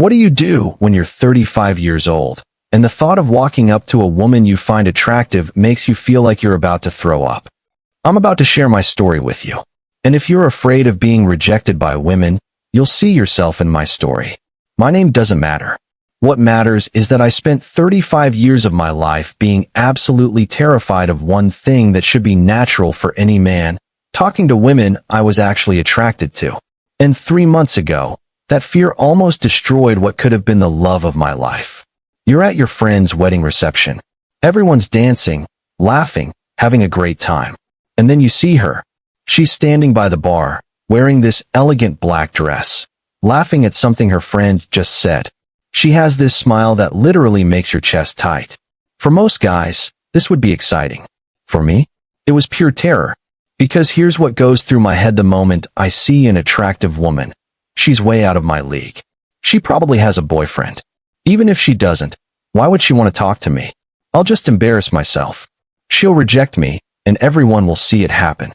What do you do when you're 35 years old, and the thought of walking up to a woman you find attractive makes you feel like you're about to throw up? I'm about to share my story with you. And if you're afraid of being rejected by women, you'll see yourself in my story. My name doesn't matter. What matters is that I spent 35 years of my life being absolutely terrified of one thing that should be natural for any man, talking to women I was actually attracted to. And 3 months ago, that fear almost destroyed what could have been the love of my life. You're at your friend's wedding reception. Everyone's dancing, laughing, having a great time. And then you see her. She's standing by the bar, wearing this elegant black dress, laughing at something her friend just said. She has this smile that literally makes your chest tight. For most guys, this would be exciting. For me, it was pure terror. Because here's what goes through my head the moment I see an attractive woman. She's way out of my league. She probably has a boyfriend. Even if she doesn't, why would she want to talk to me? I'll just embarrass myself. She'll reject me, and everyone will see it happen.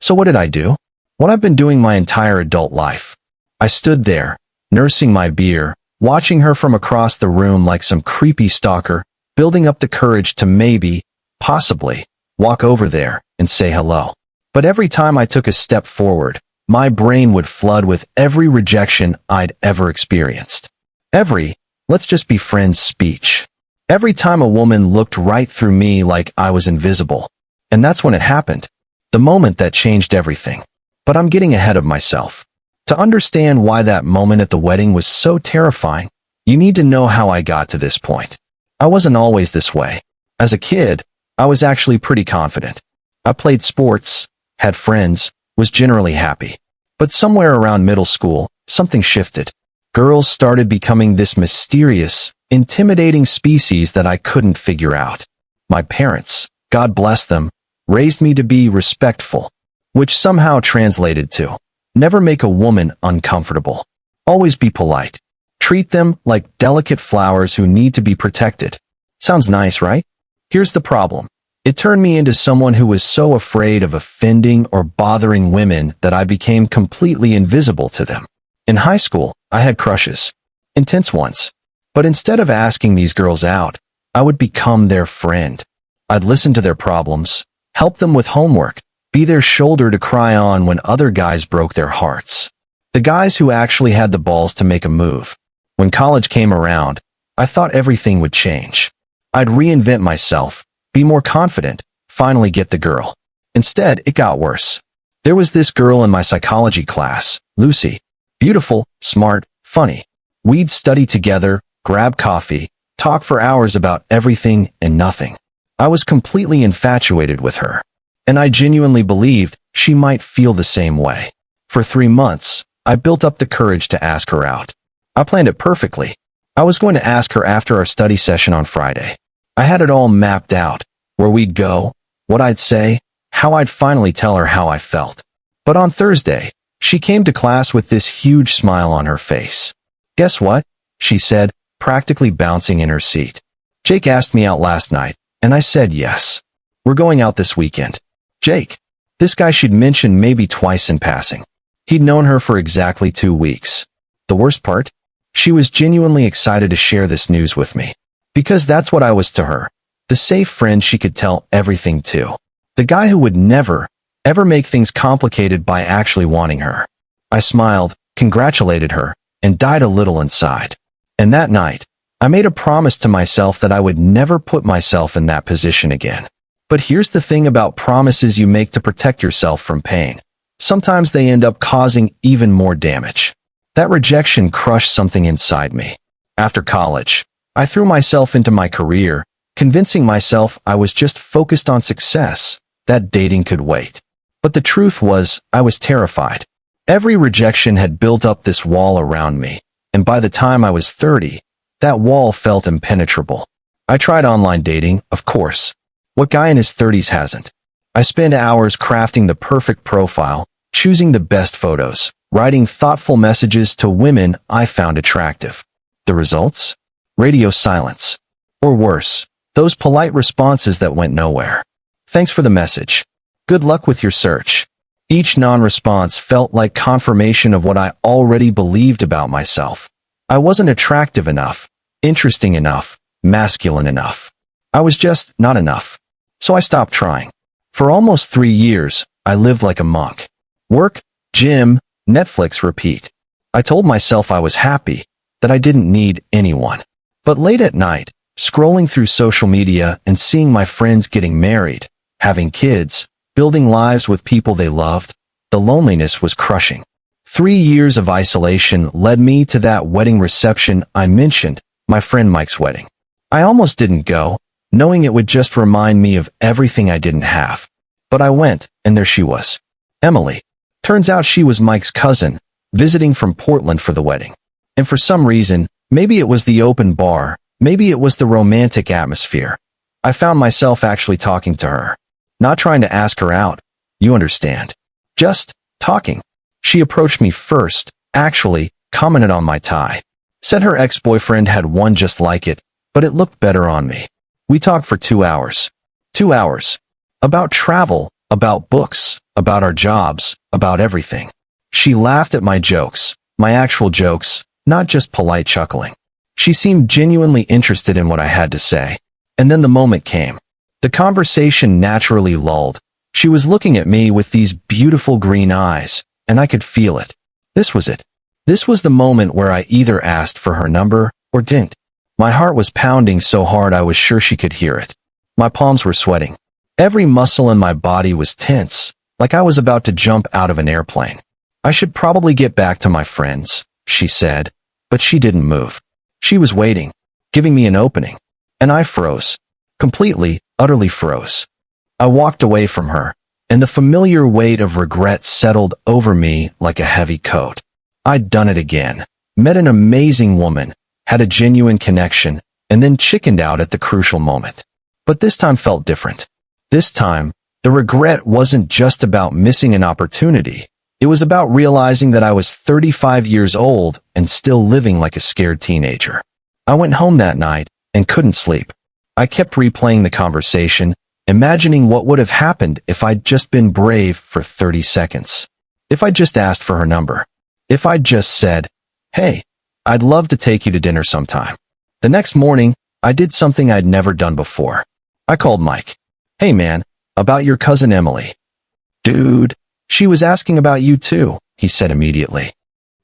So what did I do? What I've been doing my entire adult life. I stood there, nursing my beer, watching her from across the room like some creepy stalker, building up the courage to maybe, possibly, walk over there and say hello. But every time I took a step forward, my brain would flood with every rejection I'd ever experienced. Every, let's just be friends speech. Every time a woman looked right through me like I was invisible. And that's when it happened. The moment that changed everything. But I'm getting ahead of myself. To understand why that moment at the wedding was so terrifying, you need to know how I got to this point. I wasn't always this way. As a kid, I was actually pretty confident. I played sports, had friends, was generally happy. But somewhere around middle school, something shifted. Girls started becoming this mysterious, intimidating species that I couldn't figure out. My parents, God bless them, raised me to be respectful, which somehow translated to never make a woman uncomfortable. Always be polite. Treat them like delicate flowers who need to be protected. Sounds nice, right? Here's the problem. It turned me into someone who was so afraid of offending or bothering women that I became completely invisible to them. In high school, I had crushes. Intense ones. But instead of asking these girls out, I would become their friend. I'd listen to their problems, help them with homework, be their shoulder to cry on when other guys broke their hearts. The guys who actually had the balls to make a move. When college came around, I thought everything would change. I'd reinvent myself, be more confident, finally get the girl. Instead, it got worse. There was this girl in my psychology class, Lucy. Beautiful, smart, funny. We'd study together, grab coffee, talk for hours about everything and nothing. I was completely infatuated with her. And I genuinely believed she might feel the same way. For 3 months, I built up the courage to ask her out. I planned it perfectly. I was going to ask her after our study session on Friday. I had it all mapped out, where we'd go, what I'd say, how I'd finally tell her how I felt. But on Thursday, she came to class with this huge smile on her face. Guess what? She said, practically bouncing in her seat. Jake asked me out last night, and I said yes. We're going out this weekend. Jake. This guy she'd mentioned maybe twice in passing. He'd known her for exactly 2 weeks. The worst part? She was genuinely excited to share this news with me. Because that's what I was to her. The safe friend she could tell everything to. The guy who would never, ever make things complicated by actually wanting her. I smiled, congratulated her, and died a little inside. And that night, I made a promise to myself that I would never put myself in that position again. But here's the thing about promises you make to protect yourself from pain. Sometimes they end up causing even more damage. That rejection crushed something inside me. After college, I threw myself into my career, convincing myself I was just focused on success, that dating could wait. But the truth was, I was terrified. Every rejection had built up this wall around me, and by the time I was 30, that wall felt impenetrable. I tried online dating, of course. What guy in his 30s hasn't? I spent hours crafting the perfect profile, choosing the best photos, writing thoughtful messages to women I found attractive. The results? Radio silence. Or worse, those polite responses that went nowhere. Thanks for the message. Good luck with your search. Each non-response felt like confirmation of what I already believed about myself. I wasn't attractive enough, interesting enough, masculine enough. I was just not enough. So I stopped trying. For almost 3 years, I lived like a monk. Work, gym, Netflix, repeat. I told myself I was happy, that I didn't need anyone. But late at night, scrolling through social media and seeing my friends getting married, having kids, building lives with people they loved, the loneliness was crushing. 3 years of isolation led me to that wedding reception I mentioned, my friend Mike's wedding. I almost didn't go, knowing it would just remind me of everything I didn't have. But I went, and there she was. Emily. Turns out she was Mike's cousin, visiting from Portland for the wedding. And for some reason, maybe it was the open bar, maybe it was the romantic atmosphere, I found myself actually talking to her. Not trying to ask her out, you understand. Just talking. She approached me first, actually, commented on my tie. Said her ex-boyfriend had one just like it, but it looked better on me. We talked for 2 hours. 2 hours. About travel, about books, about our jobs, about everything. She laughed at my jokes, my actual jokes, not just polite chuckling. She seemed genuinely interested in what I had to say. And then the moment came. The conversation naturally lulled. She was looking at me with these beautiful green eyes, and I could feel it. This was it. This was the moment where I either asked for her number or didn't. My heart was pounding so hard I was sure she could hear it. My palms were sweating. Every muscle in my body was tense, like I was about to jump out of an airplane. I should probably get back to my friends, she said, but she didn't move. She was waiting, giving me an opening. And I froze. Completely, utterly froze. I walked away from her, and the familiar weight of regret settled over me like a heavy coat. I'd done it again. Met an amazing woman, had a genuine connection, and then chickened out at the crucial moment. But this time felt different. This time, the regret wasn't just about missing an opportunity. It was about realizing that I was 35 years old and still living like a scared teenager. I went home that night and couldn't sleep. I kept replaying the conversation, imagining what would have happened if I'd just been brave for 30 seconds. If I'd just asked for her number. If I'd just said, "Hey, I'd love to take you to dinner sometime." The next morning, I did something I'd never done before. I called Mike. "Hey man, about your cousin Emily." "Dude, she was asking about you too," he said immediately.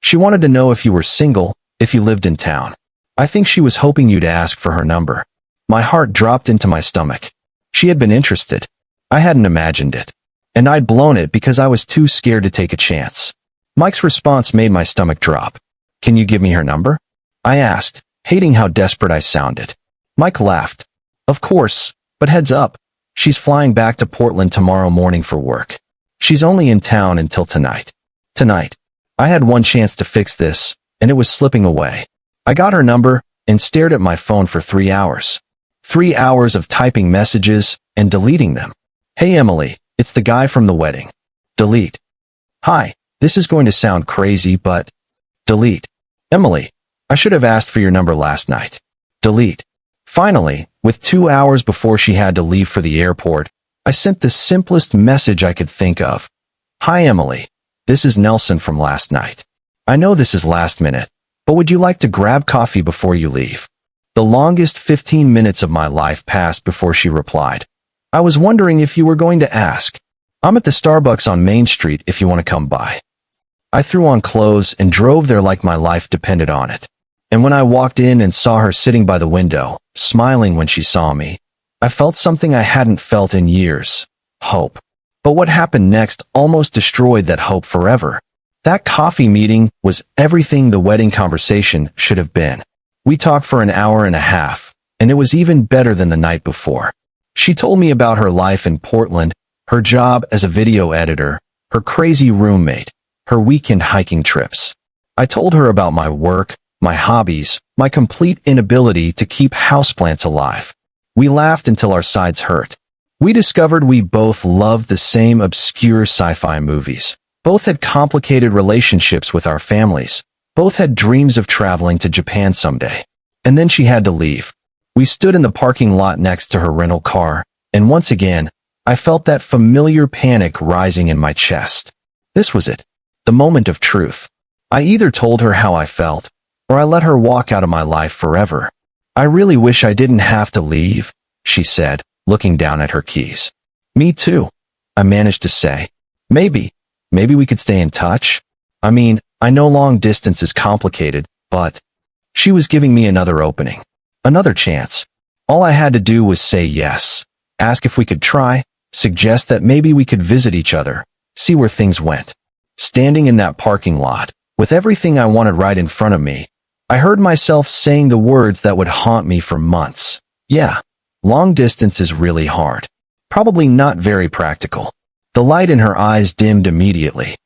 "She wanted to know if you were single, if you lived in town. I think she was hoping you'd ask for her number." My heart dropped into my stomach. She had been interested. I hadn't imagined it. And I'd blown it because I was too scared to take a chance. Mike's response made my stomach drop. "Can you give me her number?" I asked, hating how desperate I sounded. Mike laughed. "Of course, but heads up. She's flying back to Portland tomorrow morning for work. She's only in town until tonight." Tonight. I had one chance to fix this, and it was slipping away. I got her number and stared at my phone for 3 hours. 3 hours of typing messages and deleting them. "Hey Emily, it's the guy from the wedding." Delete. "Hi, this is going to sound crazy, but..." Delete. "Emily, I should have asked for your number last night." Delete. Finally, with 2 hours before she had to leave for the airport, I sent the simplest message I could think of. "Hi Emily, this is Nelson from last night. I know this is last minute, but would you like to grab coffee before you leave?" The longest 15 minutes of my life passed before she replied. "I was wondering if you were going to ask. I'm at the Starbucks on Main Street if you want to come by." I threw on clothes and drove there like my life depended on it. And when I walked in and saw her sitting by the window, smiling when she saw me, I felt something I hadn't felt in years. Hope. But what happened next almost destroyed that hope forever. That coffee meeting was everything the wedding conversation should have been. We talked for an hour and a half, and it was even better than the night before. She told me about her life in Portland, her job as a video editor, her crazy roommate, her weekend hiking trips. I told her about my work, my hobbies, my complete inability to keep houseplants alive. We laughed until our sides hurt. We discovered we both loved the same obscure sci-fi movies. Both had complicated relationships with our families. Both had dreams of traveling to Japan someday. And then she had to leave. We stood in the parking lot next to her rental car, and once again, I felt that familiar panic rising in my chest. This was it. The moment of truth. I either told her how I felt, or I let her walk out of my life forever. I really wish I didn't have to leave, she said, looking down at her keys. Me too, I managed to say. Maybe we could stay in touch. I mean, I know long distance is complicated, but she was giving me another opening, another chance. All I had to do was say yes, ask if we could try, suggest that maybe we could visit each other, see where things went. Standing in that parking lot, with everything I wanted right in front of me, I heard myself saying the words that would haunt me for months. Yeah, long distance is really hard. Probably not very practical. The light in her eyes dimmed immediately.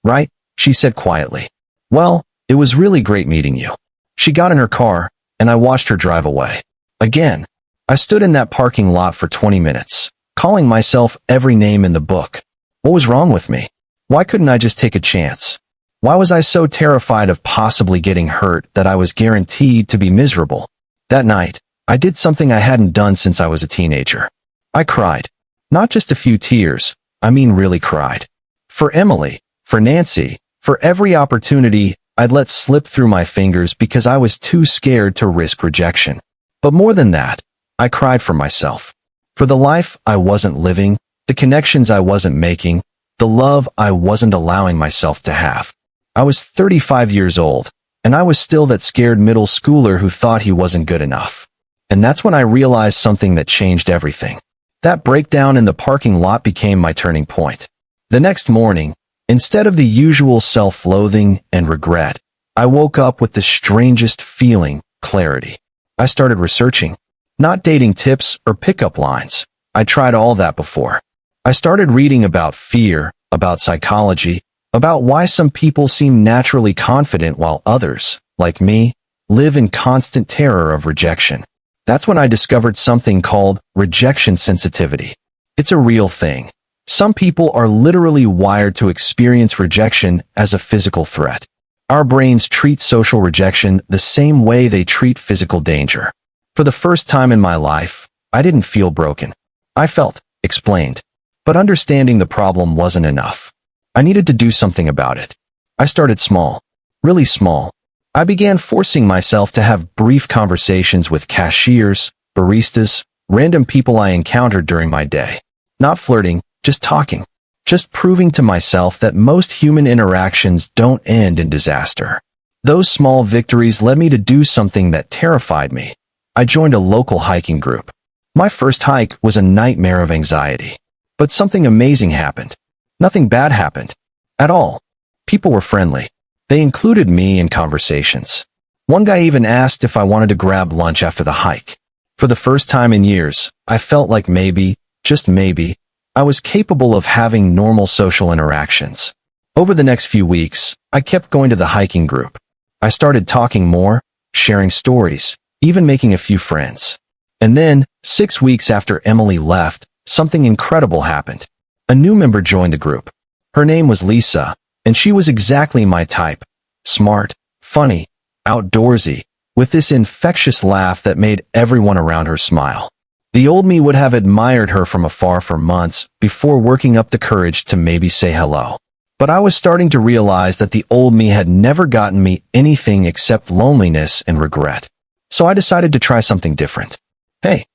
Right, she said quietly. Well, it was really great meeting you. She got in her car, and I watched her drive away. Again, I stood in that parking lot for 20 minutes, calling myself every name in the book. What was wrong with me? Why couldn't I just take a chance? Why was I so terrified of possibly getting hurt that I was guaranteed to be miserable? That night, I did something I hadn't done since I was a teenager. I cried. Not just a few tears, I mean really cried. For Emily, for Nancy, for every opportunity I'd let slip through my fingers because I was too scared to risk rejection. But more than that, I cried for myself. For the life I wasn't living, the connections I wasn't making, the love I wasn't allowing myself to have. I was 35 years old, and I was still that scared middle schooler who thought he wasn't good enough. And that's when I realized something that changed everything. That breakdown in the parking lot became my turning point. The next morning, instead of the usual self-loathing and regret, I woke up with the strangest feeling, clarity. I started researching. Not dating tips or pickup lines. I tried all that before. I started reading about fear, about psychology, about why some people seem naturally confident while others, like me, live in constant terror of rejection. That's when I discovered something called rejection sensitivity. It's a real thing. Some people are literally wired to experience rejection as a physical threat. Our brains treat social rejection the same way they treat physical danger. For the first time in my life, I didn't feel broken. I felt explained. But understanding the problem wasn't enough. I needed to do something about it. I started small. Really small. I began forcing myself to have brief conversations with cashiers, baristas, random people I encountered during my day. Not flirting, just talking. Just proving to myself that most human interactions don't end in disaster. Those small victories led me to do something that terrified me. I joined a local hiking group. My first hike was a nightmare of anxiety. But something amazing happened. Nothing bad happened. At all. People were friendly. They included me in conversations. One guy even asked if I wanted to grab lunch after the hike. For the first time in years, I felt like maybe, just maybe, I was capable of having normal social interactions. Over the next few weeks, I kept going to the hiking group. I started talking more, sharing stories, even making a few friends. And then, 6 weeks after Emily left, something incredible happened. A new member joined the group. Her name was Lisa, and she was exactly my type. Smart, funny, outdoorsy, with this infectious laugh that made everyone around her smile. The old me would have admired her from afar for months before working up the courage to maybe say hello. But I was starting to realize that the old me had never gotten me anything except loneliness and regret. So I decided to try something different. Hey,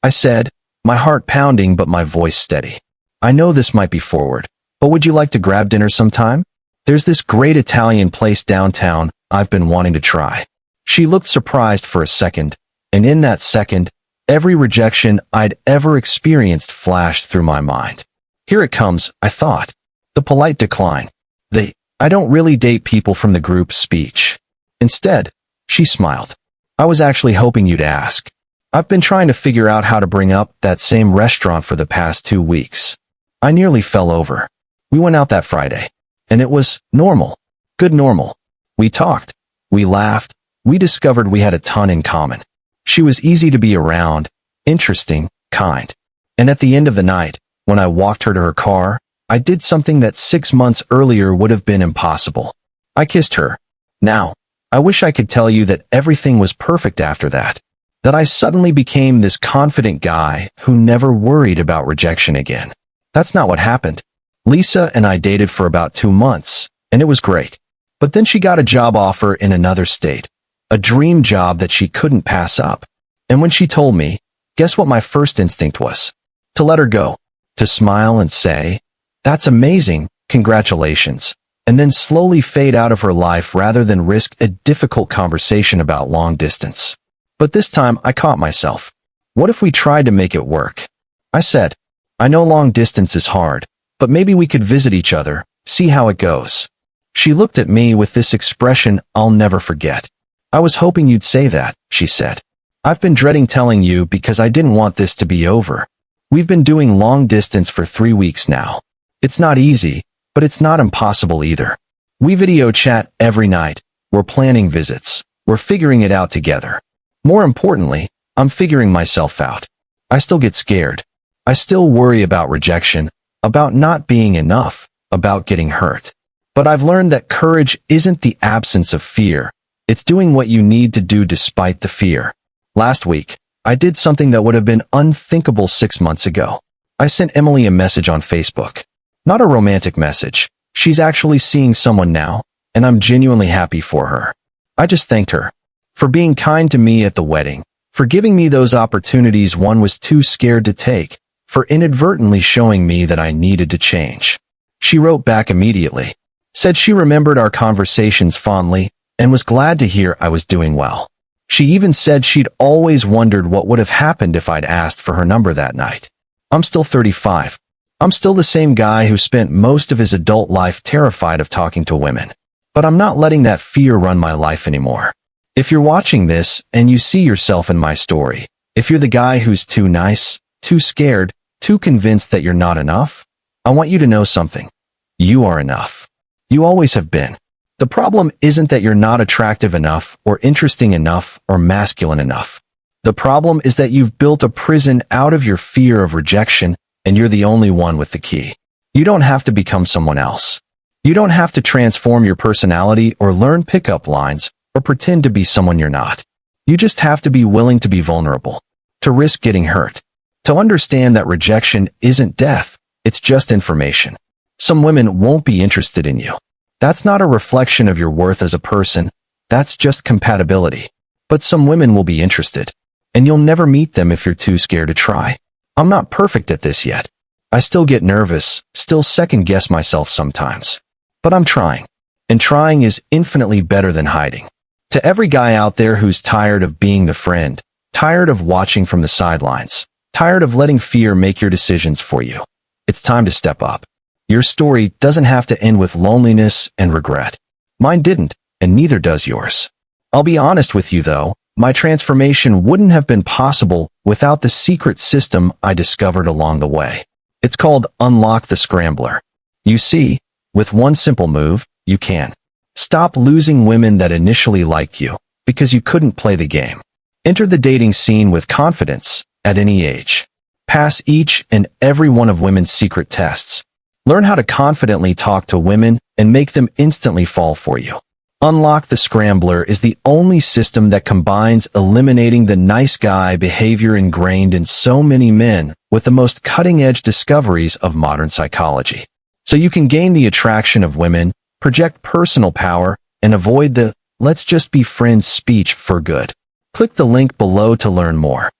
I said, my heart pounding but my voice steady. I know this might be forward, but would you like to grab dinner sometime? There's this great Italian place downtown I've been wanting to try. She looked surprised for a second, and in that second, every rejection I'd ever experienced flashed through my mind. Here it comes, I thought. The polite decline. The, I don't really date people from the group speech. Instead, she smiled. I was actually hoping you'd ask. I've been trying to figure out how to bring up that same restaurant for the past 2 weeks. I nearly fell over. We went out that Friday. And it was normal. Good normal. We talked. We laughed. We discovered we had a ton in common. She was easy to be around, interesting, kind. And at the end of the night, when I walked her to her car, I did something that 6 months earlier would have been impossible. I kissed her. Now, I wish I could tell you that everything was perfect after that. That I suddenly became this confident guy who never worried about rejection again. That's not what happened. Lisa and I dated for about 2 months, and it was great. But then she got a job offer in another state. a dream job that she couldn't pass up. And when she told me, guess what my first instinct was? To let her go, to smile and say, "That's amazing, congratulations," and then slowly fade out of her life rather than risk a difficult conversation about long distance. But this time I caught myself. What if we tried to make it work? I said, "I know long distance is hard, but maybe we could visit each other, see how it goes." She looked at me with this expression I'll never forget. "I was hoping you'd say that," she said. "I've been dreading telling you because I didn't want this to be over. We've been doing long distance for 3 weeks now. It's not easy, but it's not impossible either. We video chat every night. We're planning visits. We're figuring it out together. More importantly, I'm figuring myself out. I still get scared. I still worry about rejection, about not being enough, about getting hurt. But I've learned that courage isn't the absence of fear. It's doing what you need to do despite the fear. Last week, I did something that would have been unthinkable 6 months ago. I sent Emily a message on Facebook. Not a romantic message. She's actually seeing someone now, and I'm genuinely happy for her. I just thanked her for being kind to me at the wedding, for giving me those opportunities one was too scared to take, for inadvertently showing me that I needed to change. She wrote back immediately, said she remembered our conversations fondly, and was glad to hear I was doing well. She even said she'd always wondered what would have happened if I'd asked for her number that night. I'm still 35. I'm still the same guy who spent most of his adult life terrified of talking to women. But I'm not letting that fear run my life anymore. If you're watching this and you see yourself in my story, if you're the guy who's too nice, too scared, too convinced that you're not enough, I want you to know something. You are enough. You always have been. The problem isn't that you're not attractive enough or interesting enough or masculine enough. The problem is that you've built a prison out of your fear of rejection, and you're the only one with the key. You don't have to become someone else. You don't have to transform your personality or learn pickup lines or pretend to be someone you're not. You just have to be willing to be vulnerable, to risk getting hurt, to understand that rejection isn't death, it's just information. Some women won't be interested in you. That's not a reflection of your worth as a person, that's just compatibility. But some women will be interested, and you'll never meet them if you're too scared to try. I'm not perfect at this yet. I still get nervous, still second-guess myself sometimes. But I'm trying. And trying is infinitely better than hiding. To every guy out there who's tired of being the friend, tired of watching from the sidelines, tired of letting fear make your decisions for you, it's time to step up. Your story doesn't have to end with loneliness and regret. Mine didn't, and neither does yours. I'll be honest with you though, my transformation wouldn't have been possible without the secret system I discovered along the way. It's called Unlock the Scrambler. You see, with one simple move, you can stop losing women that initially liked you because you couldn't play the game. Enter the dating scene with confidence at any age. Pass each and every one of women's secret tests. Learn how to confidently talk to women and make them instantly fall for you. Unlock the Scrambler is the only system that combines eliminating the nice guy behavior ingrained in so many men with the most cutting-edge discoveries of modern psychology. So you can gain the attraction of women, project personal power, and avoid the "let's just be friends" speech for good. Click the link below to learn more.